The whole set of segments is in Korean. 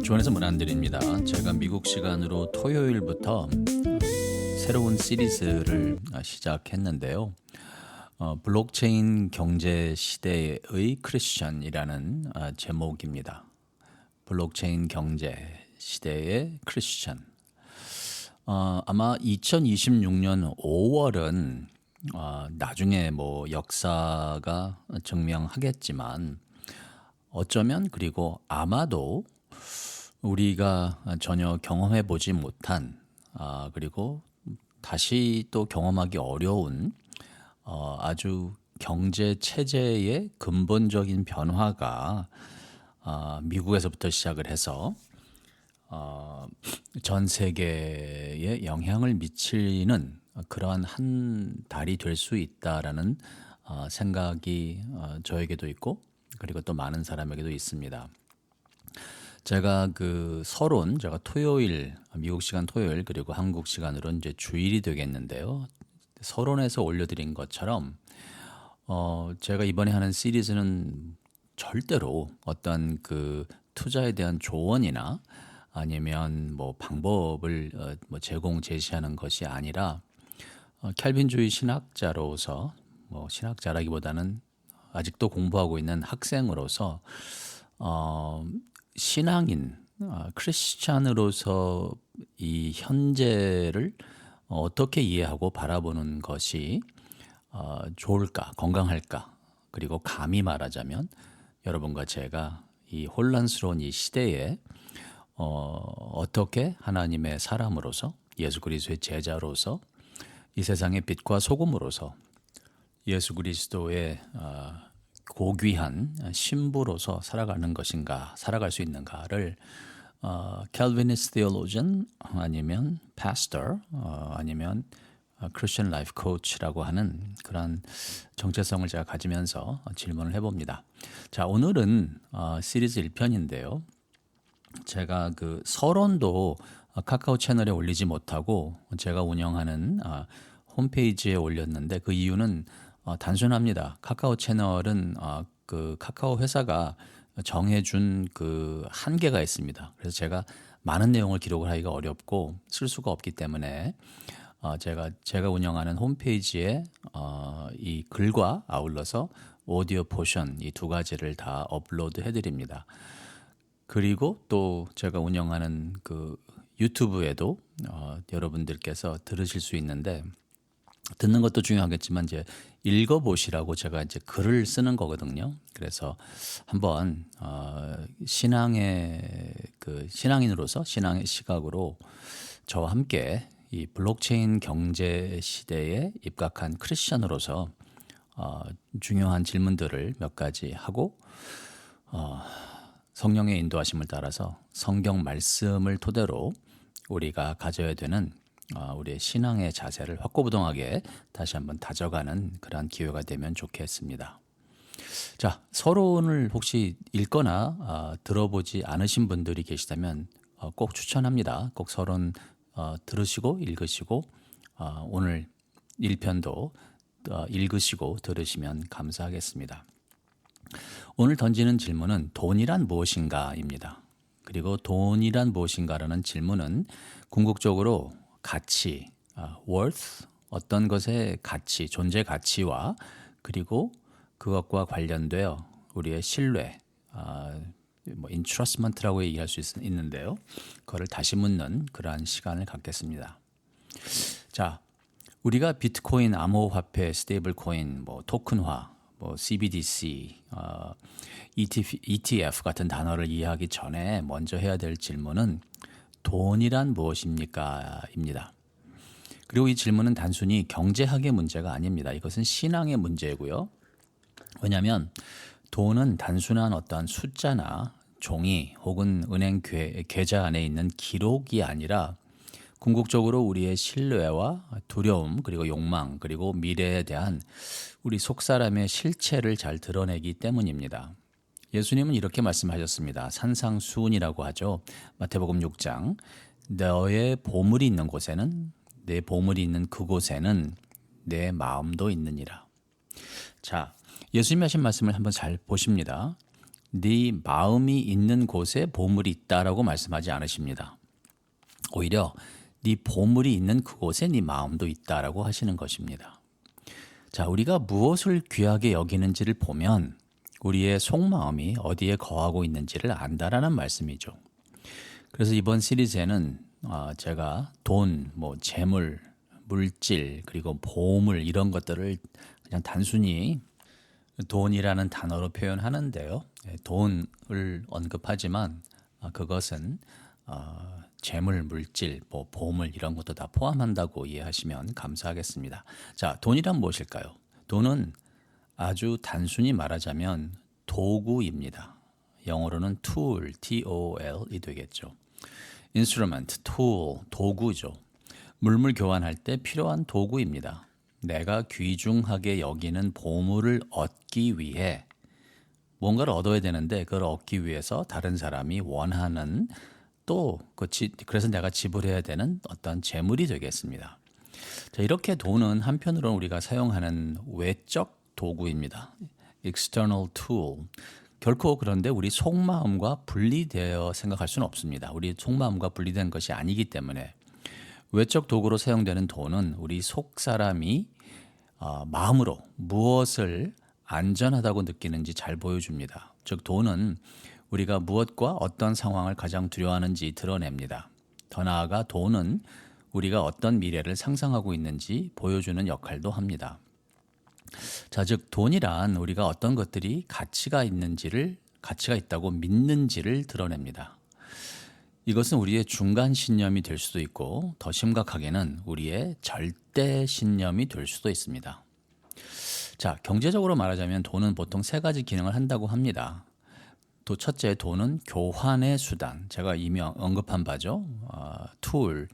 조언에서 문안드립니다. 제가 미국 시간으로 토요일부터 새로운 시리즈를 시작했는데요. 블록체인 경제 시대의 크리스천이라는 제목입니다. 블록체인 경제 시대의 크리스천. 아마 2026년 5월은 나중에 역사가 증명하겠지만 어쩌면 그리고 아마도 우리가 전혀 경험해 보지 못한 그리고 다시 또 경험하기 어려운 아주 경제 체제의 근본적인 변화가 미국에서부터 시작을 해서 전 세계에 영향을 미치는 그러한 한 달이 될 수 있다라는 생각이 저에게도 있고 그리고 또 많은 사람에게도 있습니다. 제가 제가 토요일, 미국 시간 토요일 그리고 한국 시간으로 이제 주일이 되겠는데요. 서론에서 올려드린 것처럼 제가 이번에 하는 시리즈는 절대로 어떤 투자에 대한 조언이나 아니면 방법을 제시하는 것이 아니라 캘빈주의 신학자로서 신학자라기보다는 아직도 공부하고 있는 학생으로서 신앙인 크리스찬으로서 이 현재를 어떻게 이해하고 바라보는 것이 좋을까, 건강할까, 그리고 감히 말하자면 여러분과 제가 이 혼란스러운 이 시대에 어떻게 하나님의 사람으로서 예수 그리스도의 제자로서 이 세상의 빛과 소금으로서 예수 그리스도의 고귀한 신부로서 살아가는 것인가, 살아갈 수 있는가를 Calvinist theologian 아니면 pastor 아니면 Christian life coach라고 하는 그런 정체성을 제가 가지면서 질문을 해봅니다. 자, 오늘은 시리즈 1편인데요. 제가 서론도 카카오 채널에 올리지 못하고 제가 운영하는 홈페이지에 올렸는데 그 이유는 단순합니다. 카카오 채널은 카카오 회사가 정해준 한계가 있습니다. 그래서 제가 많은 내용을 기록을 하기가 어렵고 쓸 수가 없기 때문에 제가 운영하는 홈페이지에 이 글과 아울러서 오디오 포션 이 두 가지를 다 업로드 해드립니다. 그리고 또 제가 운영하는 유튜브에도 여러분들께서 들으실 수 있는데 듣는 것도 중요하겠지만 이제 읽어보시라고 제가 이제 글을 쓰는 거거든요. 그래서 한번 신앙인으로서 신앙의 시각으로 저와 함께 이 블록체인 경제 시대에 입각한 크리스천으로서 중요한 질문들을 몇 가지 하고 성령의 인도하심을 따라서 성경 말씀을 토대로 우리가 가져야 되는 우리의 신앙의 자세를 확고부동하게 다시 한번 다져가는 그러한 기회가 되면 좋겠습니다. 자, 서론을 혹시 읽거나 들어보지 않으신 분들이 계시다면 꼭 추천합니다. 꼭 서론 들으시고 읽으시고 오늘 1편도 읽으시고 들으시면 감사하겠습니다. 오늘 던지는 질문은 돈이란 무엇인가입니다. 그리고 돈이란 무엇인가라는 질문은 궁극적으로 가치, worth, 어떤 것의 가치, 존재 가치와 그리고 그것과 관련되어 우리의 신뢰, entrustment라고 얘기할 수 있는데요. 그거를 다시 묻는 그러한 시간을 갖겠습니다. 자, 우리가 비트코인, 암호화폐, 스테이블 코인, 토큰화, CBDC, ETF 같은 단어를 이해하기 전에 먼저 해야 될 질문은 돈이란 무엇입니까? 입니다. 그리고 이 질문은 단순히 경제학의 문제가 아닙니다. 이것은 신앙의 문제고요. 왜냐하면 돈은 단순한 어떤 숫자나 종이 혹은 은행 계좌 안에 있는 기록이 아니라 궁극적으로 우리의 신뢰와 두려움 그리고 욕망 그리고 미래에 대한 우리 속사람의 실체를 잘 드러내기 때문입니다. 예수님은 이렇게 말씀하셨습니다. 산상수훈이라고 하죠. 마태복음 6장 너의 보물이 있는 곳에는 내 보물이 있는 그곳에는 내 마음도 있느니라. 자, 예수님이 하신 말씀을 한번 잘 보십니다. 네 마음이 있는 곳에 보물이 있다라고 말씀하지 않으십니다. 오히려 네 보물이 있는 그곳에 네 마음도 있다라고 하시는 것입니다. 자, 우리가 무엇을 귀하게 여기는지를 보면 우리의 속마음이 어디에 거하고 있는지를 안다라는 말씀이죠. 그래서 이번 시리즈에는 제가 돈, 재물, 물질, 그리고 보물 이런 것들을 그냥 단순히 돈이라는 단어로 표현하는데요. 돈을 언급하지만 그것은 재물, 물질, 보물 이런 것도 다 포함한다고 이해하시면 감사하겠습니다. 자, 돈이란 무엇일까요? 돈은 아주 단순히 말하자면 도구입니다. 영어로는 tool, T-O-L이 되겠죠. instrument, tool, 도구죠. 물물 교환할 때 필요한 도구입니다. 내가 귀중하게 여기는 보물을 얻기 위해 뭔가를 얻어야 되는데 그걸 얻기 위해서 다른 사람이 원하는 그래서 내가 지불해야 되는 어떤 재물이 되겠습니다. 자, 이렇게 돈은 한편으로는 우리가 사용하는 외적 도구입니다. external tool. 결코 그런데 우리 속마음과 분리되어 생각할 수는 없습니다. 우리 속마음과 분리된 것이 아니기 때문에 외적 도구로 사용되는 돈은 우리 속 사람이 마음으로 무엇을 안전하다고 느끼는지 잘 보여줍니다. 즉 돈은 우리가 무엇과 어떤 상황을 가장 두려워하는지 드러냅니다. 더 나아가 돈은 우리가 어떤 미래를 상상하고 있는지 보여주는 역할도 합니다. 자, 즉 돈이란 우리가 어떤 것들이 가치가 있다고 믿는지를 드러냅니다. 이것은 우리의 중간 신념이 될 수도 있고 더 심각하게는 우리의 절대 신념이 될 수도 있습니다. 자, 경제적으로 말하자면 돈은 보통 세 가지 기능을 한다고 합니다. 또 첫째, 돈은 교환의 수단. 제가 이미 언급한 바죠. 툴.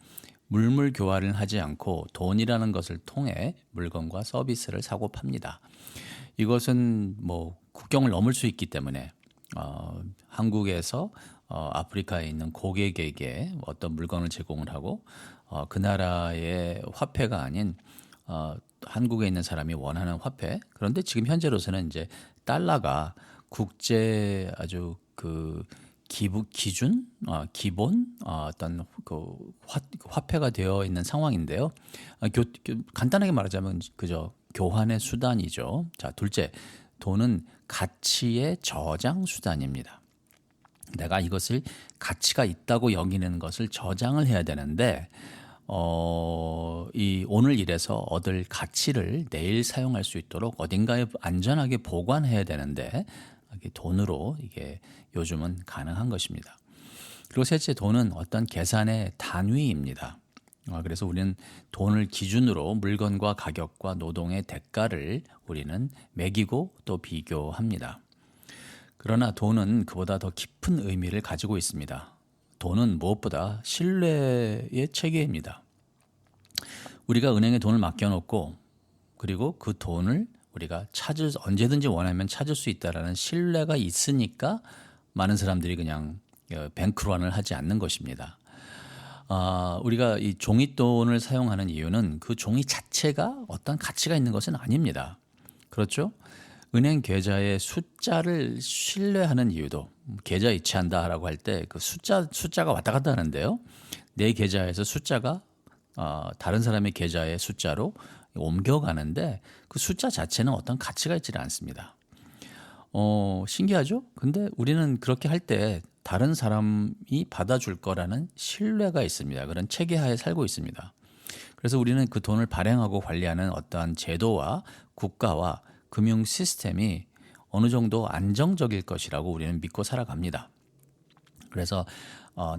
물물 교환을 하지 않고 돈이라는 것을 통해 물건과 서비스를 사고 팝니다. 이것은 국경을 넘을 수 있기 때문에 한국에서 아프리카에 있는 고객에게 어떤 물건을 제공을 하고 그 나라의 화폐가 아닌 한국에 있는 사람이 원하는 화폐. 그런데 지금 현재로서는 이제 달러가 국제 아주 기본 어떤 화폐가 되어 있는 상황인데요. 간단하게 말하자면 그저 교환의 수단이죠. 자, 둘째, 돈은 가치의 저장 수단입니다. 내가 이것을 가치가 있다고 여기는 것을 저장을 해야 되는데 이 오늘 일에서 얻을 가치를 내일 사용할 수 있도록 어딘가에 안전하게 보관해야 되는데 돈으로 이게 요즘은 가능한 것입니다. 그리고 셋째, 돈은 어떤 계산의 단위입니다. 그래서 우리는 돈을 기준으로 물건과 가격과 노동의 대가를 우리는 매기고 또 비교합니다. 그러나 돈은 그보다 더 깊은 의미를 가지고 있습니다. 돈은 무엇보다 신뢰의 체계입니다. 우리가 은행에 돈을 맡겨놓고 그리고 그 돈을 우리가 언제든지 원하면 찾을 수 있다라는 신뢰가 있으니까 많은 사람들이 그냥 뱅크런을 하지 않는 것입니다. 우리가 이 종이돈을 사용하는 이유는 그 종이 자체가 어떤 가치가 있는 것은 아닙니다. 그렇죠? 은행 계좌의 숫자를 신뢰하는 이유도 계좌 이체한다라고 할 때 그 숫자가 왔다 갔다 하는데요. 내 계좌에서 숫자가 다른 사람의 계좌의 숫자로 옮겨가는데 그 숫자 자체는 어떤 가치가 있지는 않습니다. 신기하죠? 근데 우리는 그렇게 할 때 다른 사람이 받아줄 거라는 신뢰가 있습니다. 그런 체계하에 살고 있습니다. 그래서 우리는 그 돈을 발행하고 관리하는 어떠한 제도와 국가와 금융 시스템이 어느 정도 안정적일 것이라고 우리는 믿고 살아갑니다. 그래서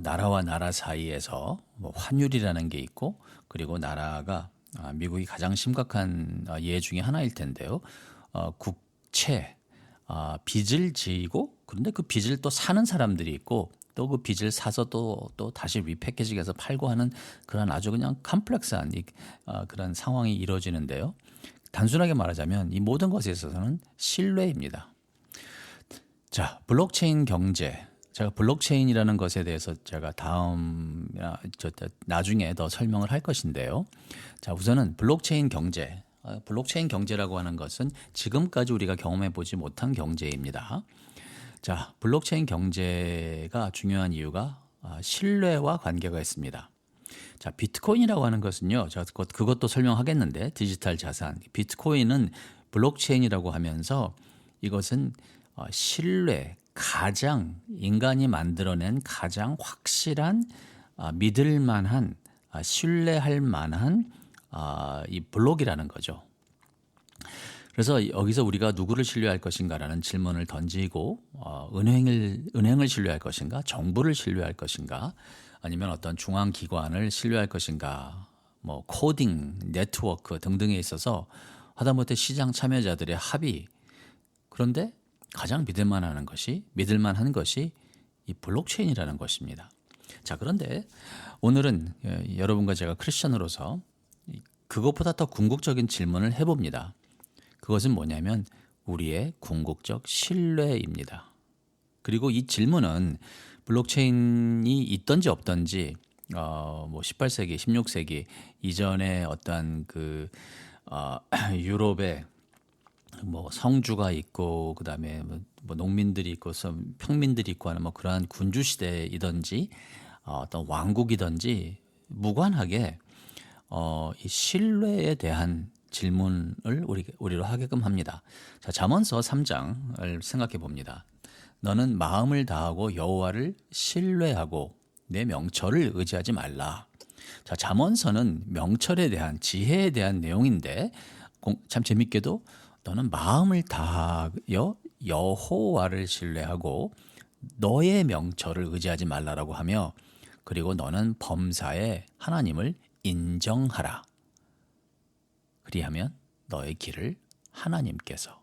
나라와 나라 사이에서 환율이라는 게 있고 그리고 나라가 미국이 가장 심각한 예 중에 하나일 텐데요. 국채, 빚을 지고 그런데 그 빚을 또 사는 사람들이 있고 또 그 빚을 사서 또 다시 리패키징해서 팔고 하는 그런 아주 그냥 컴플렉스한 그런 상황이 이루어지는데요. 단순하게 말하자면 이 모든 것에 있어서는 신뢰입니다. 자, 블록체인 경제. 제가 블록체인이라는 것에 대해서 제가 나중에 더 설명을 할 것인데요. 자, 우선은 블록체인 경제. 블록체인 경제라고 하는 것은 지금까지 우리가 경험해 보지 못한 경제입니다. 자, 블록체인 경제가 중요한 이유가 신뢰와 관계가 있습니다. 자, 비트코인이라고 하는 것은요. 제가 그것도 설명하겠는데 디지털 자산. 비트코인은 블록체인이라고 하면서 이것은 신뢰, 가장 인간이 만들어낸 가장 확실한 믿을 만한 신뢰할 만한 이 블록이라는 거죠. 그래서 여기서 우리가 누구를 신뢰할 것인가라는 질문을 던지고 은행을 신뢰할 것인가, 정부를 신뢰할 것인가, 아니면 어떤 중앙 기관을 신뢰할 것인가, 뭐 코딩, 네트워크 등등에 있어서 하다못해 시장 참여자들의 합의. 그런데 가장 믿을만한 것이 이 블록체인이라는 것입니다. 자, 그런데 오늘은 여러분과 제가 크리스천으로서 그것보다 더 궁극적인 질문을 해봅니다. 그것은 뭐냐면 우리의 궁극적 신뢰입니다. 그리고 이 질문은 블록체인이 있던지 없던지 뭐 18세기, 16세기 이전에 어떤 유럽에 뭐 성주가 있고 그다음에 뭐 농민들이 있고 평민들이 있고 하는 뭐 그러한 군주 시대이든지 어떤 왕국이든지 무관하게 이 신뢰에 대한 질문을 우리로 하게끔 합니다. 자, 잠언서 3장을 생각해 봅니다. 너는 마음을 다하고 여호와를 신뢰하고 내 명철을 의지하지 말라. 자, 잠언서는 명철에 대한 지혜에 대한 내용인데 참 재밌게도 너는 마음을 다하여 여호와를 신뢰하고 너의 명철을 의지하지 말라라고 하며 그리고 너는 범사에 하나님을 인정하라. 그리하면 너의 길을 하나님께서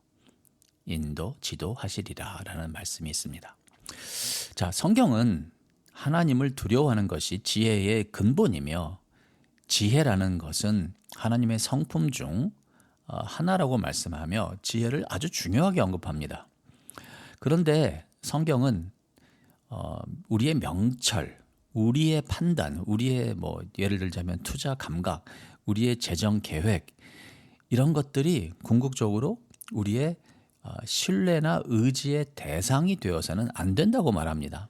지도하시리라 라는 말씀이 있습니다. 자, 성경은 하나님을 두려워하는 것이 지혜의 근본이며 지혜라는 것은 하나님의 성품 중 하나라고 말씀하며 지혜를 아주 중요하게 언급합니다. 그런데 성경은 우리의 명철, 우리의 판단, 우리의 뭐 예를 들자면 투자 감각, 우리의 재정 계획 이런 것들이 궁극적으로 우리의 신뢰나 의지의 대상이 되어서는 안 된다고 말합니다.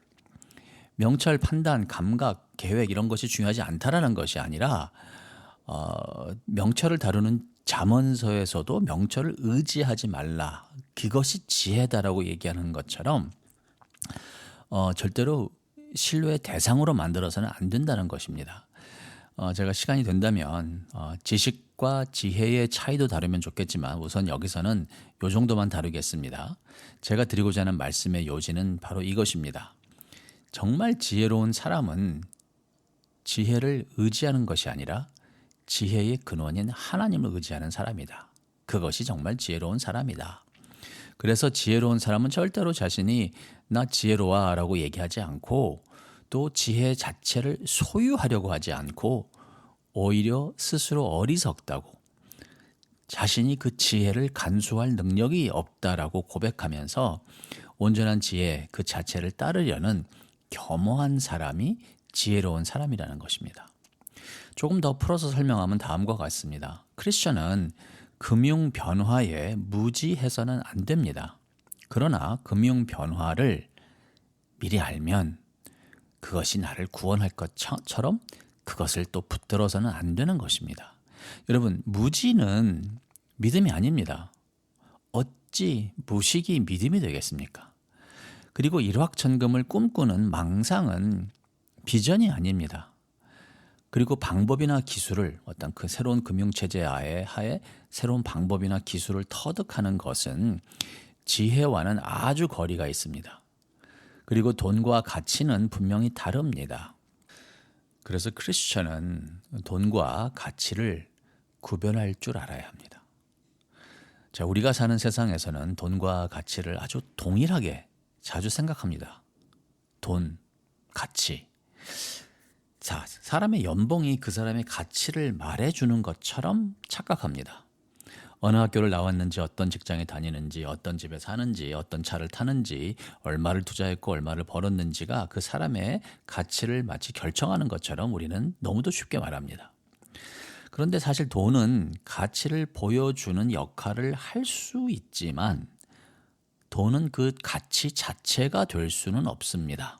명철, 판단, 감각, 계획 이런 것이 중요하지 않다라는 것이 아니라 명철을 다루는 잠언서에서도 명철을 의지하지 말라. 그것이 지혜다라고 얘기하는 것처럼 절대로 신뢰의 대상으로 만들어서는 안 된다는 것입니다. 제가 시간이 된다면 지식과 지혜의 차이도 다루면 좋겠지만 우선 여기서는 이 정도만 다루겠습니다. 제가 드리고자 하는 말씀의 요지는 바로 이것입니다. 정말 지혜로운 사람은 지혜를 의지하는 것이 아니라 지혜의 근원인 하나님을 의지하는 사람이다. 그것이 정말 지혜로운 사람이다. 그래서 지혜로운 사람은 절대로 자신이 나 지혜로워 라고 얘기하지 않고 또 지혜 자체를 소유하려고 하지 않고 오히려 스스로 어리석다고 자신이 그 지혜를 간수할 능력이 없다라고 고백하면서 온전한 지혜 그 자체를 따르려는 겸허한 사람이 지혜로운 사람이라는 것입니다. 조금 더 풀어서 설명하면 다음과 같습니다. 크리스천은 금융 변화에 무지해서는 안 됩니다. 그러나 금융 변화를 미리 알면 그것이 나를 구원할 것처럼 그것을 또 붙들어서는 안 되는 것입니다. 여러분, 무지는 믿음이 아닙니다. 어찌 무식이 믿음이 되겠습니까? 그리고 일확천금을 꿈꾸는 망상은 비전이 아닙니다. 그리고 방법이나 기술을 어떤 그 새로운 금융체제 하에 새로운 방법이나 기술을 터득하는 것은 지혜와는 아주 거리가 있습니다. 그리고 돈과 가치는 분명히 다릅니다. 그래서 크리스천은 돈과 가치를 구별할 줄 알아야 합니다. 자, 우리가 사는 세상에서는 돈과 가치를 아주 동일하게 자주 생각합니다. 돈, 가치. 자, 사람의 연봉이 그 사람의 가치를 말해주는 것처럼 착각합니다. 어느 학교를 나왔는지, 어떤 직장에 다니는지, 어떤 집에 사는지, 어떤 차를 타는지, 얼마를 투자했고 얼마를 벌었는지가 그 사람의 가치를 마치 결정하는 것처럼 우리는 너무도 쉽게 말합니다. 그런데 사실 돈은 가치를 보여주는 역할을 할 수 있지만 돈은 그 가치 자체가 될 수는 없습니다.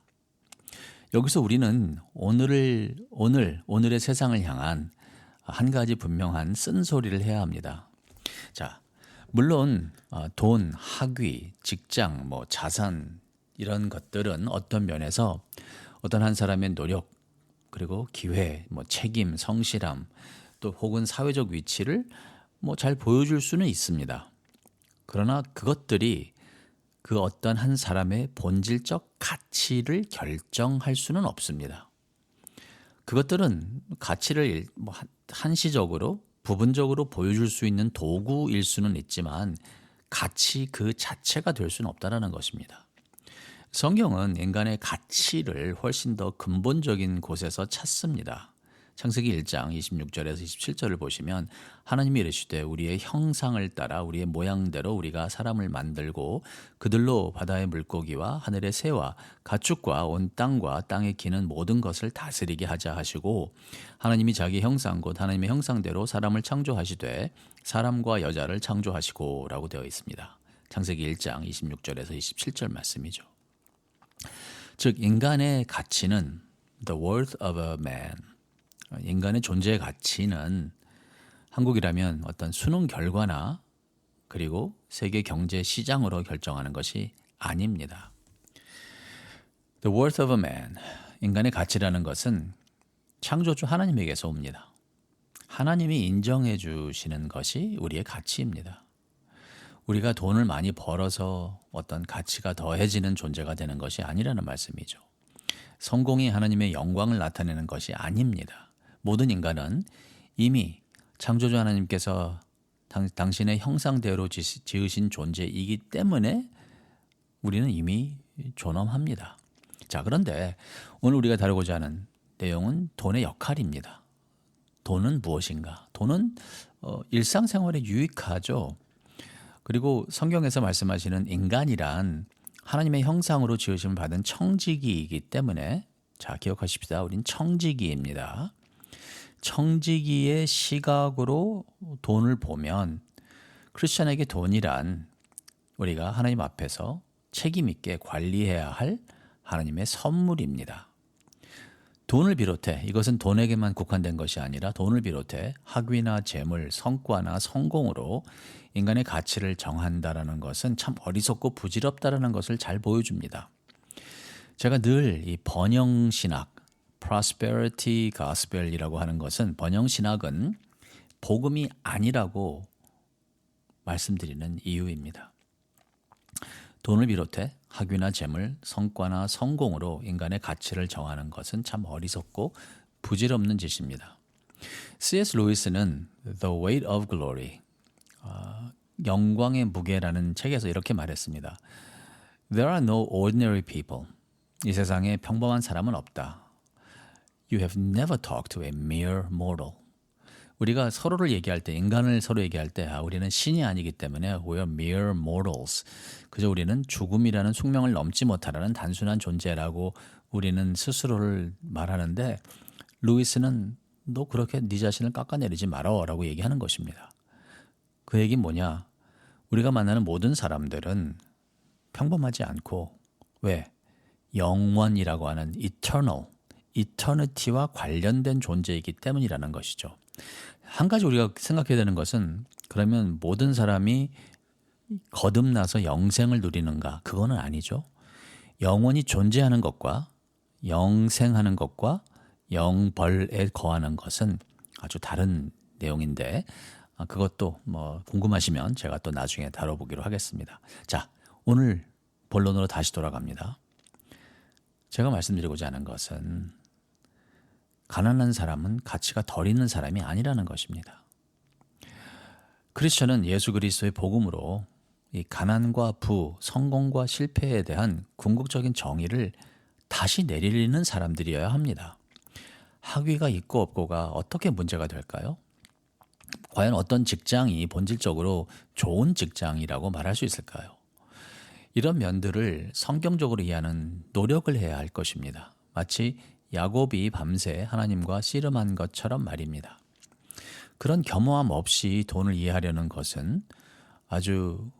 여기서 우리는 오늘의 세상을 향한 한 가지 분명한 쓴소리를 해야 합니다. 자, 물론 돈, 학위, 직장, 자산 이런 것들은 어떤 면에서 어떤 한 사람의 노력 그리고 기회, 책임, 성실함 또 혹은 사회적 위치를 잘 보여줄 수는 있습니다. 그러나 그것들이 그 어떤 한 사람의 본질적 가치를 결정할 수는 없습니다. 그것들은 가치를 한시적으로 부분적으로 보여줄 수 있는 도구일 수는 있지만 가치 그 자체가 될 수는 없다는 것입니다. 성경은 인간의 가치를 훨씬 더 근본적인 곳에서 찾습니다. 창세기 1장 26절에서 27절을 보시면 하나님이 이르시되 우리의 형상을 따라 우리의 모양대로 우리가 사람을 만들고 그들로 바다의 물고기와 하늘의 새와 가축과 온 땅과 땅에 기는 모든 것을 다스리게 하자 하시고 하나님이 자기 형상 곧 하나님의 형상대로 사람을 창조하시되 사람과 여자를 창조하시고 라고 되어 있습니다. 창세기 1장 26절에서 27절 말씀이죠. 즉 인간의 가치는 the worth of a man, 인간의 존재의 가치는 한국이라면 어떤 수능 결과나 그리고 세계 경제 시장으로 결정하는 것이 아닙니다. The worth of a man, 인간의 가치라는 것은 창조주 하나님에게서 옵니다. 하나님이 인정해 주시는 것이 우리의 가치입니다. 우리가 돈을 많이 벌어서 어떤 가치가 더해지는 존재가 되는 것이 아니라는 말씀이죠. 성공이 하나님의 영광을 나타내는 것이 아닙니다. 모든 인간은 이미 창조주 하나님께서 당신의 형상대로 지으신 존재이기 때문에 우리는 이미 존엄합니다. 자, 그런데 오늘 우리가 다루고자 하는 내용은 돈의 역할입니다. 돈은 무엇인가? 돈은 일상생활에 유익하죠. 그리고 성경에서 말씀하시는 인간이란 하나님의 형상으로 지으심을 받은 청지기이기 때문에 자, 기억하십시다. 우린 청지기입니다. 청지기의 시각으로 돈을 보면 크리스천에게 돈이란 우리가 하나님 앞에서 책임 있게 관리해야 할 하나님의 선물입니다. 돈을 비롯해 이것은 돈에게만 국한된 것이 아니라 돈을 비롯해 학위나 재물, 성과나 성공으로 인간의 가치를 정한다라는 것은 참 어리석고 부질없다라는 것을 잘 보여줍니다. 제가 늘 이 번영신학, prosperity gospel이라고 하는 것은 번영신학은 복음이 아니라고 말씀드리는 이유입니다. 돈을 비롯해 학위나 재물, 성과나 성공으로 인간의 가치를 정하는 것은 참 어리석고 부질없는 짓입니다. C.S. 루이스는 The Weight of Glory, 영광의 무게라는 책에서 이렇게 말했습니다. There are no ordinary people. 이 세상에 평범한 사람은 없다. You have never talked to a mere mortal. 우리가 서로를 얘기할 때, 인간을 서로 얘기할 때 우리는 신이 아니기 때문에 we are mere mortals. 그저 우리는 죽음이라는 숙명을 넘지 못하라는 단순한 존재라고 우리는 스스로를 말하는데 루이스는 너 그렇게 네 자신을 깎아내리지 말어 라고 얘기하는 것입니다. 그 얘기는 뭐냐? 우리가 만나는 모든 사람들은 평범하지 않고 왜? 영원이라고 하는 eternity와 관련된 존재이기 때문이라는 것이죠. 한 가지 우리가 생각해야 되는 것은 그러면 모든 사람이 거듭나서 영생을 누리는가? 그거는 아니죠. 영원히 존재하는 것과 영생하는 것과 영벌에 거하는 것은 아주 다른 내용인데 그것도 궁금하시면 제가 또 나중에 다뤄보기로 하겠습니다. 자, 오늘 본론으로 다시 돌아갑니다. 제가 말씀드리고자 하는 것은 가난한 사람은 가치가 덜 있는 사람이 아니라는 것입니다. 크리스천은 예수 그리스도의 복음으로 이 가난과 부, 성공과 실패에 대한 궁극적인 정의를 다시 내리는 사람들이어야 합니다. 학위가 있고 없고가 어떻게 문제가 될까요? 과연 어떤 직장이 본질적으로 좋은 직장이라고 말할 수 있을까요? 이런 면들을 성경적으로 이해하는 노력을 해야 할 것입니다. 마치 야곱이 밤새 하나님과 씨름한 것처럼 말입니다. 그런 겸허함 없이 돈을 이해하려는 것은 아주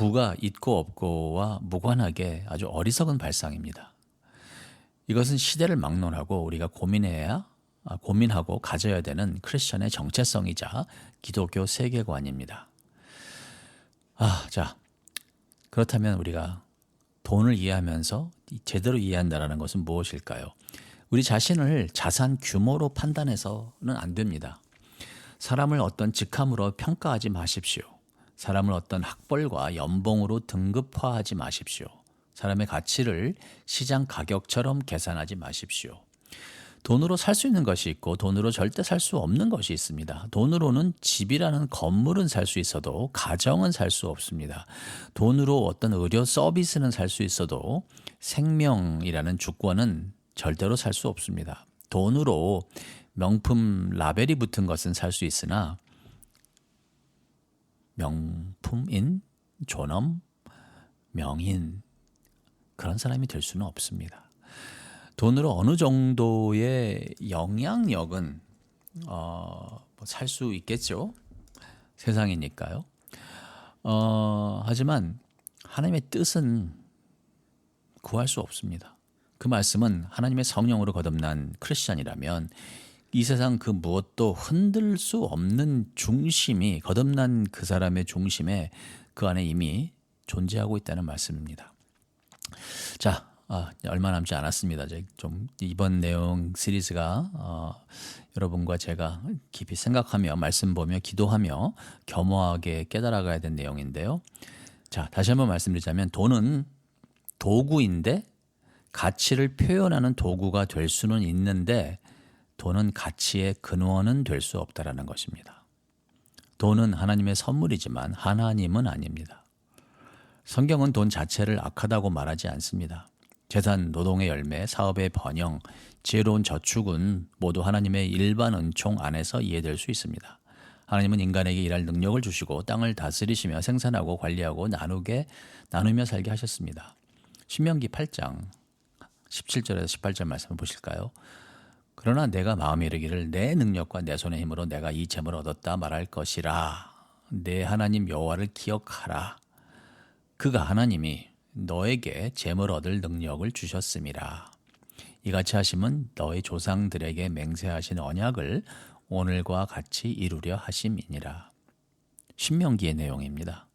부가 있고 없고와 무관하게 아주 어리석은 발상입니다. 이것은 시대를 막론하고 우리가 고민하고 가져야 되는 크리스천의 정체성이자 기독교 세계관입니다. 자, 그렇다면 우리가 돈을 이해하면서 제대로 이해한다는 것은 무엇일까요? 우리 자신을 자산 규모로 판단해서는 안 됩니다. 사람을 어떤 직함으로 평가하지 마십시오. 사람을 어떤 학벌과 연봉으로 등급화하지 마십시오. 사람의 가치를 시장 가격처럼 계산하지 마십시오. 돈으로 살 수 있는 것이 있고 돈으로 절대 살 수 없는 것이 있습니다. 돈으로는 집이라는 건물은 살 수 있어도 가정은 살 수 없습니다. 돈으로 어떤 의료 서비스는 살 수 있어도 생명이라는 주권은 절대로 살 수 없습니다. 돈으로 명품 라벨이 붙은 것은 살 수 있으나 명품인, 존엄, 명인 그런 사람이 될 수는 없습니다. 돈으로 어느 정도의 영향력은 살 수 있겠죠. 세상이니까요. 하지만 하나님의 뜻은 구할 수 없습니다. 그 말씀은 하나님의 성령으로 거듭난 크리스찬이라면 이 세상 그 무엇도 흔들 수 없는 중심이 거듭난 그 사람의 중심에 그 안에 이미 존재하고 있다는 말씀입니다. 자, 얼마 남지 않았습니다. 좀 이번 내용 시리즈가 여러분과 제가 깊이 생각하며 말씀 보며 기도하며 겸허하게 깨달아가야 될 내용인데요. 자, 다시 한번 말씀드리자면 돈은 도구인데 가치를 표현하는 도구가 될 수는 있는데 돈은 가치의 근원은 될 수 없다라는 것입니다. 돈은 하나님의 선물이지만 하나님은 아닙니다. 성경은 돈 자체를 악하다고 말하지 않습니다. 재산, 노동의 열매, 사업의 번영, 지혜로운 저축은 모두 하나님의 일반 은총 안에서 이해될 수 있습니다. 하나님은 인간에게 일할 능력을 주시고 땅을 다스리시며 생산하고 관리하고 나누며 살게 하셨습니다. 신명기 8장 17절에서 18절 말씀을 보실까요? 그러나 내가 마음에 이르기를 내 능력과 내 손의 힘으로 내가 이 재물을 얻었다 말할 것이라. 내 하나님 여호와를 기억하라. 그가 하나님이 너에게 재물 얻을 능력을 주셨음이라. 이같이 하심은 너희 조상들에게 맹세하신 언약을 오늘과 같이 이루려 하심이니라. 신명기의 내용입니다.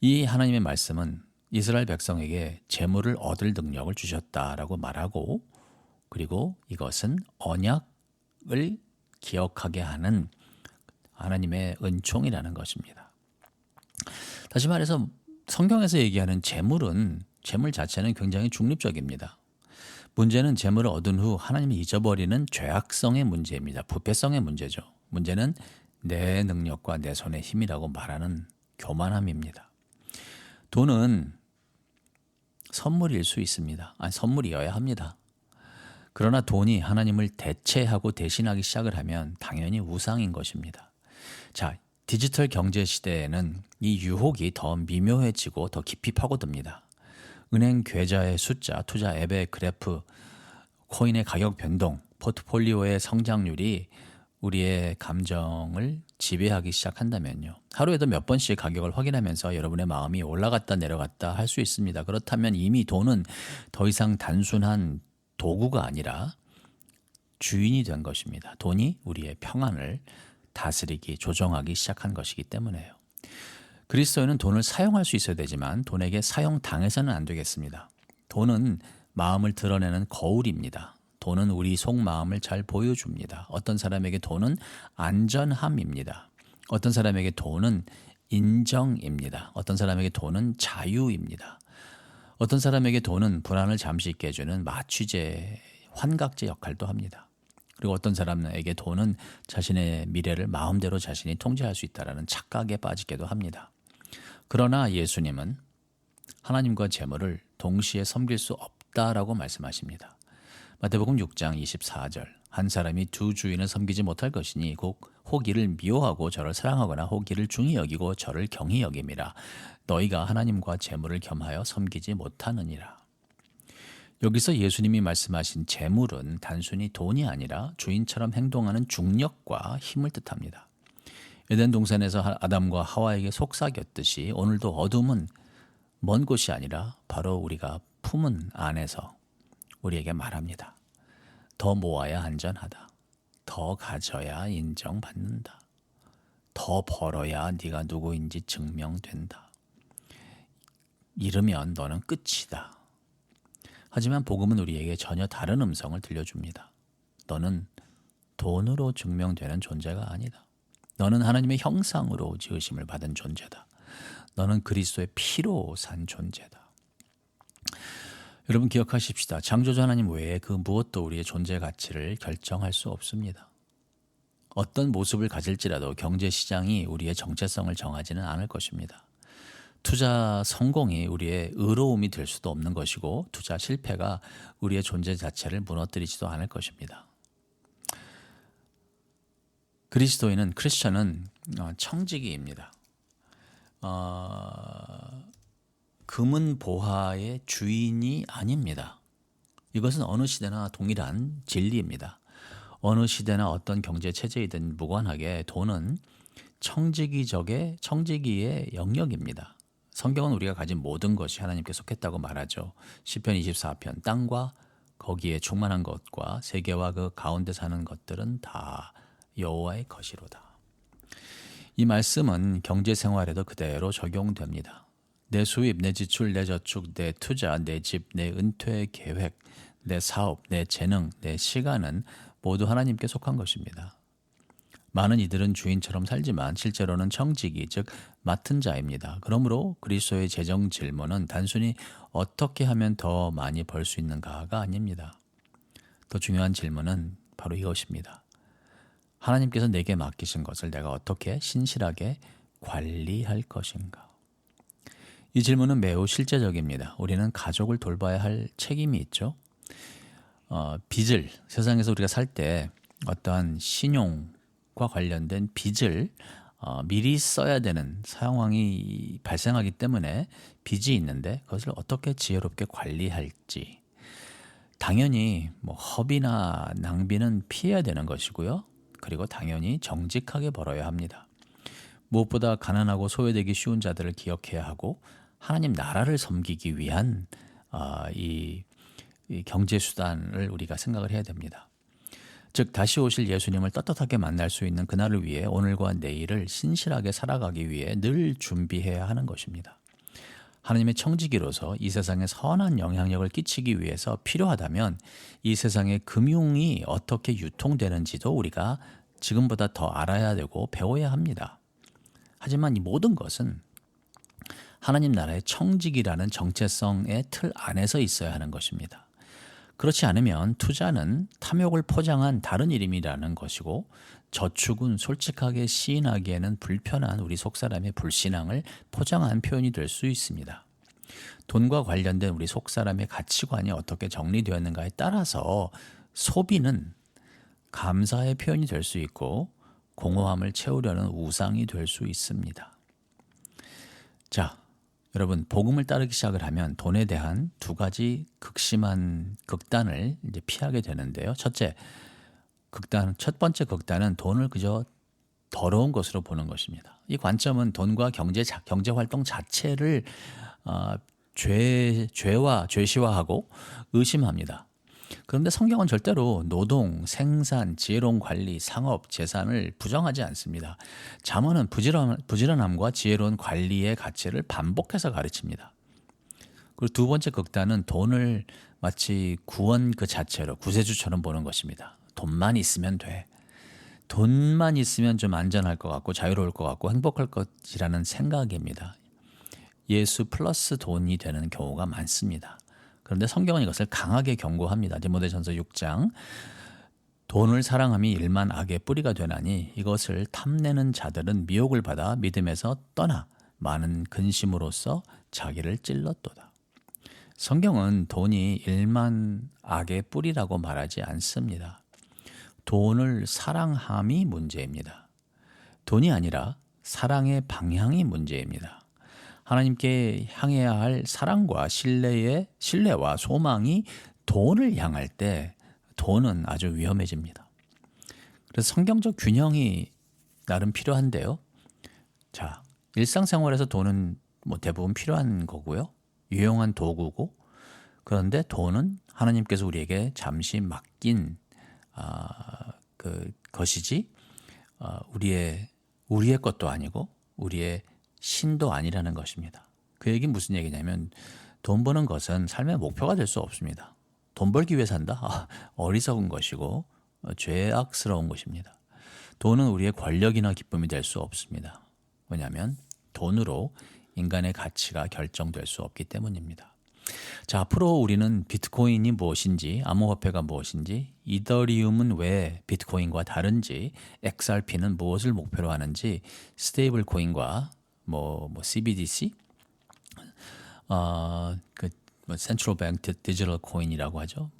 이 하나님의 말씀은 이스라엘 백성에게 재물을 얻을 능력을 주셨다라고 말하고 그리고 이것은 언약을 기억하게 하는 하나님의 은총이라는 것입니다. 다시 말해서 성경에서 얘기하는 재물 자체는 굉장히 중립적입니다. 문제는 재물을 얻은 후 하나님이 잊어버리는 죄악성의 문제입니다. 부패성의 문제죠. 문제는 내 능력과 내 손의 힘이라고 말하는 교만함입니다. 돈은 선물일 수 있습니다. 선물이어야 합니다. 그러나 돈이 하나님을 대체하고 대신하기 시작을 하면 당연히 우상인 것입니다. 자, 디지털 경제 시대에는 이 유혹이 더 미묘해지고 더 깊이 파고듭니다. 은행 계좌의 숫자, 투자 앱의 그래프, 코인의 가격 변동, 포트폴리오의 성장률이 우리의 감정을 지배하기 시작한다면요. 하루에도 몇 번씩 가격을 확인하면서 여러분의 마음이 올라갔다 내려갔다 할 수 있습니다. 그렇다면 이미 돈은 더 이상 단순한 도구가 아니라 주인이 된 것입니다. 돈이 우리의 평안을 다스리기, 조정하기 시작한 것이기 때문에요. 그리스도인은 돈을 사용할 수 있어야 되지만 돈에게 사용당해서는 안 되겠습니다. 돈은 마음을 드러내는 거울입니다. 돈은 우리 속마음을 잘 보여줍니다. 어떤 사람에게 돈은 안전함입니다. 어떤 사람에게 돈은 인정입니다. 어떤 사람에게 돈은 자유입니다. 어떤 사람에게 돈은 불안을 잠시 있게 해주는 마취제, 환각제 역할도 합니다. 그리고 어떤 사람에게 돈은 자신의 미래를 마음대로 자신이 통제할 수 있다는 착각에 빠지게도 합니다. 그러나 예수님은 하나님과 재물을 동시에 섬길 수 없다라고 말씀하십니다. 마태복음 6장 24절 한 사람이 두 주인을 섬기지 못할 것이니 혹 이를 미워하고 저를 사랑하거나 혹 이를 중히 여기고 저를 경히 여김이라. 너희가 하나님과 재물을 겸하여 섬기지 못하느니라. 여기서 예수님이 말씀하신 재물은 단순히 돈이 아니라 주인처럼 행동하는 중력과 힘을 뜻합니다. 에덴 동산에서 아담과 하와에게 속삭였듯이 오늘도 어둠은 먼 곳이 아니라 바로 우리가 품은 안에서 우리에게 말합니다. 더 모아야 안전하다. 더 가져야 인정받는다. 더 벌어야 네가 누구인지 증명된다. 이르면 너는 끝이다. 하지만 복음은 우리에게 전혀 다른 음성을 들려줍니다. 너는 돈으로 증명되는 존재가 아니다. 너는 하나님의 형상으로 지으심을 받은 존재다. 너는 그리스도의 피로 산 존재다. 여러분 기억하십시다. 창조주 하나님 외에 그 무엇도 우리의 존재 가치를 결정할 수 없습니다. 어떤 모습을 가질지라도 경제시장이 우리의 정체성을 정하지는 않을 것입니다. 투자 성공이 우리의 의로움이 될 수도 없는 것이고 투자 실패가 우리의 존재 자체를 무너뜨리지도 않을 것입니다. 그리스도인은 크리스천은 청지기입니다. 금은 보화의 주인이 아닙니다. 이것은 어느 시대나 동일한 진리입니다. 어느 시대나 어떤 경제 체제이든 무관하게 돈은 청지기의 영역입니다. 성경은 우리가 가진 모든 것이 하나님께 속했다고 말하죠. 시편 24편 땅과 거기에 충만한 것과 세계와 그 가운데 사는 것들은 다 여호와의 것이로다. 이 말씀은 경제 생활에도 그대로 적용됩니다. 내 수입, 내 지출, 내 저축, 내 투자, 내 집, 내 은퇴 계획, 내 사업, 내 재능, 내 시간은 모두 하나님께 속한 것입니다. 많은 이들은 주인처럼 살지만 실제로는 청지기, 즉 맡은 자입니다. 그러므로 그리스도의 재정 질문은 단순히 어떻게 하면 더 많이 벌 수 있는가가 아닙니다. 더 중요한 질문은 바로 이것입니다. 하나님께서 내게 맡기신 것을 내가 어떻게 신실하게 관리할 것인가? 이 질문은 매우 실제적입니다. 우리는 가족을 돌봐야 할 책임이 있죠. 빚을 세상에서 우리가 살 때 어떠한 신용과 관련된 빚을 미리 써야 되는 상황이 발생하기 때문에 빚이 있는데 그것을 어떻게 지혜롭게 관리할지 당연히 허비나 낭비는 피해야 되는 것이고요. 그리고 당연히 정직하게 벌어야 합니다. 무엇보다 가난하고 소외되기 쉬운 자들을 기억해야 하고 하나님 나라를 섬기기 위한 이 경제 수단을 우리가 생각을 해야 됩니다. 즉 다시 오실 예수님을 떳떳하게 만날 수 있는 그날을 위해 오늘과 내일을 신실하게 살아가기 위해 늘 준비해야 하는 것입니다. 하나님의 청지기로서 이 세상에 선한 영향력을 끼치기 위해서 필요하다면 이 세상의 금융이 어떻게 유통되는지도 우리가 지금보다 더 알아야 되고 배워야 합니다. 하지만 이 모든 것은 하나님 나라의 청지기라는 정체성의 틀 안에서 있어야 하는 것입니다. 그렇지 않으면 투자는 탐욕을 포장한 다른 이름이라는 것이고 저축은 솔직하게 시인하기에는 불편한 우리 속사람의 불신앙을 포장한 표현이 될 수 있습니다. 돈과 관련된 우리 속사람의 가치관이 어떻게 정리되었는가에 따라서 소비는 감사의 표현이 될 수 있고 공허함을 채우려는 우상이 될 수 있습니다. 자, 여러분 복음을 따르기 시작을 하면 돈에 대한 두 가지 극심한 극단을 이제 피하게 되는데요. 첫 번째 극단은 돈을 그저 더러운 것으로 보는 것입니다. 이 관점은 돈과 경제 활동 자체를 죄시화하고 의심합니다. 그런데 성경은 절대로 노동, 생산, 지혜로운 관리, 상업, 재산을 부정하지 않습니다. 잠언은 부지런함과 지혜로운 관리의 가치를 반복해서 가르칩니다. 그리고 두 번째 극단은 돈을 마치 구원 그 자체로 구세주처럼 보는 것입니다. 돈만 있으면 돼. 돈만 있으면 좀 안전할 것 같고 자유로울 것 같고 행복할 것이라는 생각입니다. 예수 플러스 돈이 되는 경우가 많습니다. 그런데 성경은 이것을 강하게 경고합니다. 디모데전서 6장 돈을 사랑함이 일만 악의 뿌리가 되나니 이것을 탐내는 자들은 미혹을 받아 믿음에서 떠나 많은 근심으로써 자기를 찔렀도다. 성경은 돈이 일만 악의 뿌리라고 말하지 않습니다. 돈을 사랑함이 문제입니다. 돈이 아니라 사랑의 방향이 문제입니다. 하나님께 향해야 할 사랑과 신뢰와 소망이 돈을 향할 때 돈은 아주 위험해집니다. 그래서 성경적 균형이 나름 필요한데요. 자, 일상생활에서 돈은 뭐 대부분 필요한 거고요. 유용한 도구고, 그런데 돈은 하나님께서 우리에게 잠시 맡긴 것이지 우리의 것도 아니고 우리의 신도 아니라는 것입니다. 그 얘기는 무슨 얘기냐면 돈 버는 것은 삶의 목표가 될 수 없습니다. 돈 벌기 위해 산다? 어리석은 것이고 죄악스러운 것입니다. 돈은 우리의 권력이나 기쁨이 될 수 없습니다. 왜냐하면 돈으로 인간의 가치가 결정될 수 없기 때문입니다. 자, 앞으로 우리는 비트코인이 무엇인지, 암호화폐가 무엇인지, 이더리움은 왜 비트코인과 다른지, XRP는 무엇을 목표로 하는지, 스테이블 코인과 CBDC, 센트럴 뱅크 디지털 코인이라고 하죠.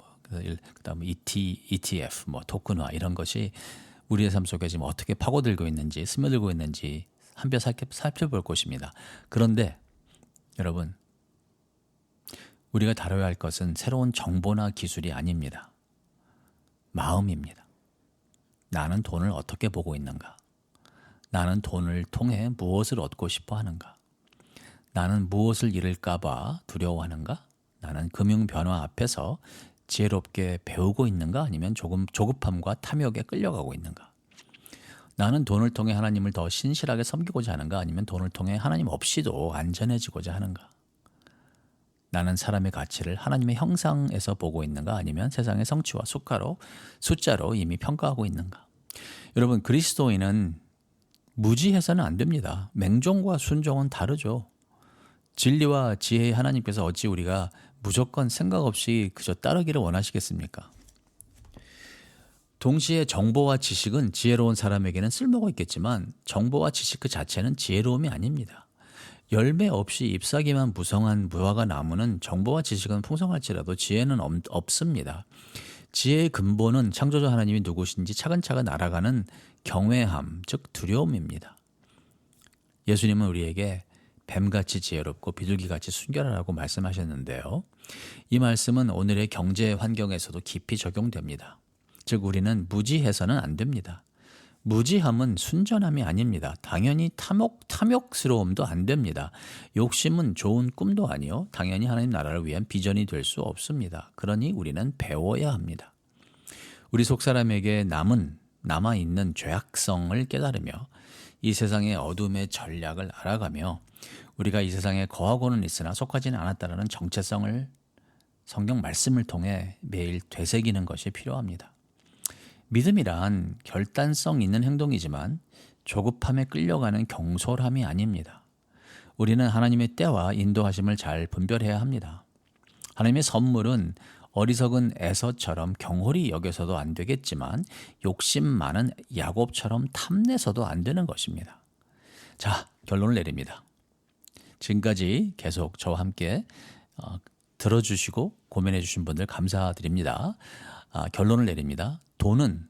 그다음에 ETF, 토큰화 이런 것이 우리의 삶 속에 지금 어떻게 파고들고 있는지, 스며들고 있는지 한번 살펴볼 것입니다. 그런데 여러분, 우리가 다뤄야 할 것은 새로운 정보나 기술이 아닙니다. 마음입니다. 나는 돈을 어떻게 보고 있는가? 나는 돈을 통해 무엇을 얻고 싶어 하는가? 나는 무엇을 잃을까 봐 두려워하는가? 나는 금융 변화 앞에서 지혜롭게 배우고 있는가? 아니면 조금 조급함과 탐욕에 끌려가고 있는가? 나는 돈을 통해 하나님을 더 신실하게 섬기고자 하는가? 아니면 돈을 통해 하나님 없이도 안전해지고자 하는가? 나는 사람의 가치를 하나님의 형상에서 보고 있는가? 아니면 세상의 성취와 숫자로 이미 평가하고 있는가? 여러분, 그리스도인은 무지해서는 안 됩니다. 맹종과 순종은 다르죠. 진리와 지혜의 하나님께서 어찌 우리가 무조건 생각 없이 그저 따르기를 원하시겠습니까? 동시에 정보와 지식은 지혜로운 사람에게는 쓸모가 있겠지만 정보와 지식 그 자체는 지혜로움이 아닙니다. 열매 없이 잎사귀만 무성한 무화과 나무는 정보와 지식은 풍성할지라도 지혜는 없습니다. 지혜의 근본은 창조주 하나님이 누구신지 차근차근 알아가는 경외함, 즉 두려움입니다. 예수님은 우리에게 뱀같이 지혜롭고 비둘기같이 순결하라고 말씀하셨는데요. 이 말씀은 오늘의 경제 환경에서도 깊이 적용됩니다. 즉 우리는 무지해서는 안 됩니다. 무지함은 순전함이 아닙니다. 당연히 탐욕스러움도 안 됩니다. 욕심은 좋은 꿈도 아니요. 당연히 하나님 나라를 위한 비전이 될 수 없습니다. 그러니 우리는 배워야 합니다. 우리 속사람에게 남아있는 죄악성을 깨달으며 이 세상의 어둠의 전략을 알아가며 우리가 이 세상에 거하고는 있으나 속하지는 않았다라는 정체성을 성경 말씀을 통해 매일 되새기는 것이 필요합니다. 믿음이란 결단성 있는 행동이지만 조급함에 끌려가는 경솔함이 아닙니다. 우리는 하나님의 때와 인도하심을 잘 분별해야 합니다. 하나님의 선물은 어리석은 에서처럼 경홀히 여겨서도 안 되겠지만 욕심 많은 야곱처럼 탐내서도 안 되는 것입니다. 자, 결론을 내립니다. 지금까지 계속 저와 함께 들어주시고 고민해 주신 분들 감사드립니다. 결론을 내립니다. 돈은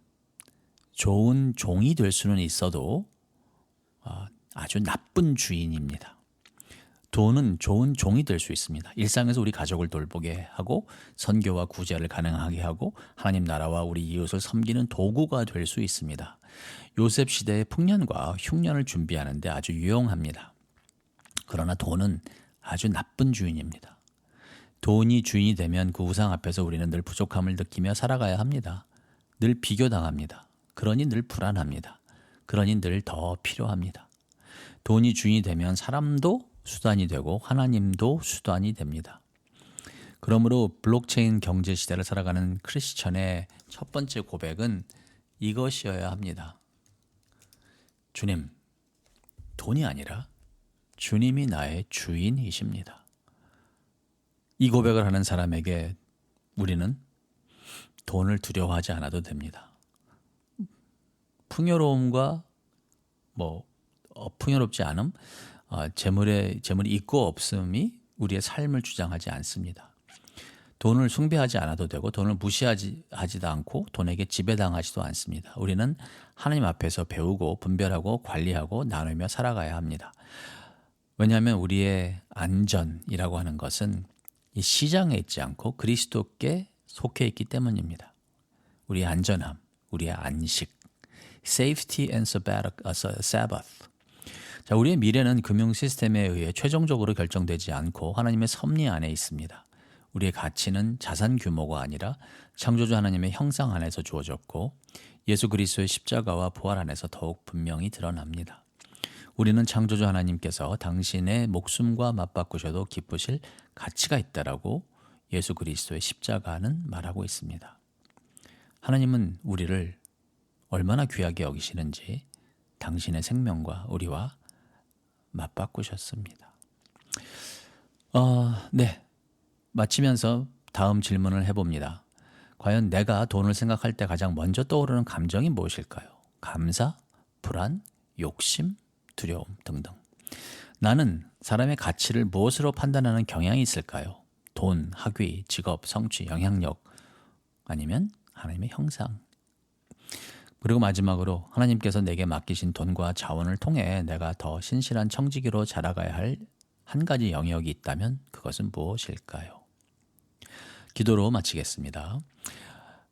좋은 종이 될 수는 있어도 아주 나쁜 주인입니다. 돈은 좋은 종이 될 수 있습니다. 일상에서 우리 가족을 돌보게 하고 선교와 구제를 가능하게 하고 하나님 나라와 우리 이웃을 섬기는 도구가 될 수 있습니다. 요셉 시대의 풍년과 흉년을 준비하는 데 아주 유용합니다. 그러나 돈은 아주 나쁜 주인입니다. 돈이 주인이 되면 그 우상 앞에서 우리는 늘 부족함을 느끼며 살아가야 합니다. 늘 비교당합니다. 그러니 늘 불안합니다. 그러니 늘 더 필요합니다. 돈이 주인이 되면 사람도 수단이 되고 하나님도 수단이 됩니다. 그러므로 블록체인 경제 시대를 살아가는 크리스천의 첫 번째 고백은 이것이어야 합니다. 주님, 돈이 아니라 주님이 나의 주인이십니다. 이 고백을 하는 사람에게 우리는 돈을 두려워하지 않아도 됩니다. 풍요로움과 풍요롭지 않음, 재물이 있고 없음이 우리의 삶을 주장하지 않습니다. 돈을 숭배하지 않아도 되고 돈을 무시하지도 않고 돈에게 지배당하지도 않습니다. 우리는 하나님 앞에서 배우고 분별하고 관리하고 나누며 살아가야 합니다. 왜냐하면 우리의 안전이라고 하는 것은 이 시장에 있지 않고 그리스도께 속해 있기 때문입니다. 우리의 안전함, 우리의 안식, Safety and Sabbath. 자, 우리의 미래는 금융 시스템에 의해 최종적으로 결정되지 않고 하나님의 섭리 안에 있습니다. 우리의 가치는 자산 규모가 아니라 창조주 하나님의 형상 안에서 주어졌고 예수 그리스도의 십자가와 부활 안에서 더욱 분명히 드러납니다. 우리는 창조주 하나님께서 당신의 목숨과 맞바꾸셔도 기쁘실 가치가 있다라고 예수 그리스도의 십자가는 말하고 있습니다. 하나님은 우리를 얼마나 귀하게 여기시는지 당신의 생명과 우리와 맞바꾸셨습니다. 네, 마치면서 다음 질문을 해봅니다. 과연 내가 돈을 생각할 때 가장 먼저 떠오르는 감정이 무엇일까요? 감사, 불안, 욕심, 두려움 등등. 나는 사람의 가치를 무엇으로 판단하는 경향이 있을까요? 돈, 학위, 직업, 성취, 영향력, 아니면 하나님의 형상. 그리고 마지막으로 하나님께서 내게 맡기신 돈과 자원을 통해 내가 더 신실한 청지기로 자라가야 할 한 가지 영역이 있다면 그것은 무엇일까요? 기도로 마치겠습니다.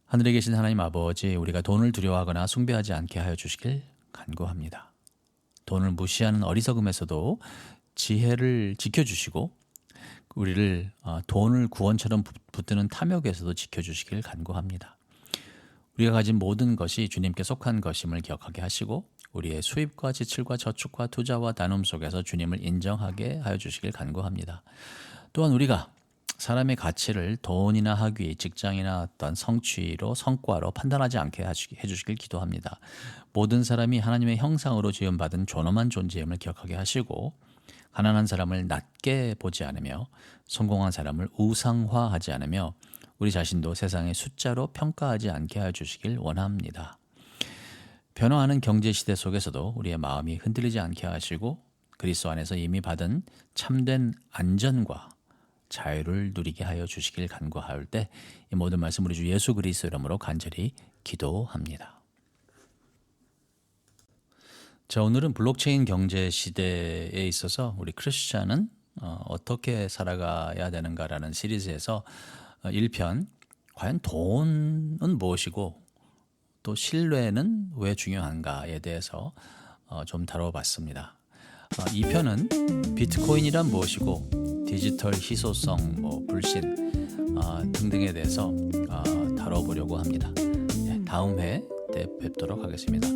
하늘에 계신 하나님 아버지, 우리가 돈을 두려워하거나 숭배하지 않게 하여 주시길 간구합니다. 돈을 무시하는 어리석음에서도 지혜를 지켜주시고 우리를 돈을 구원처럼 붙드는 탐욕에서도 지켜주시길 간구합니다. 우리가 가진 모든 것이 주님께 속한 것임을 기억하게 하시고 우리의 수입과 지출과 저축과 투자와 나눔 속에서 주님을 인정하게 하여 주시길 간구합니다. 또한 우리가 사람의 가치를 돈이나 학위, 직장이나 어떤 성취로 성과로 판단하지 않게 해주시길 기도합니다. 모든 사람이 하나님의 형상으로 지음받은 존엄한 존재임을 기억하게 하시고 가난한 사람을 낮게 보지 않으며 성공한 사람을 우상화하지 않으며 우리 자신도 세상의 숫자로 평가하지 않게 하여 주시길 원합니다. 변화하는 경제시대 속에서도 우리의 마음이 흔들리지 않게 하시고 그리스도 안에서 이미 받은 참된 안전과 자유를 누리게 하여 주시길 간구할 때 이 모든 말씀 우리 주 예수 그리스도 이름으로 간절히 기도합니다. 자, 오늘은 블록체인 경제 시대에 있어서 우리 크리스찬은 어떻게 살아가야 되는가라는 시리즈에서 1편 과연 돈은 무엇이고 또 신뢰는 왜 중요한가에 대해서 좀 다뤄봤습니다. 2편은 비트코인이란 무엇이고 디지털 희소성, 불신 등등에 대해서 다뤄보려고 합니다. 다음 회 때 뵙도록 하겠습니다.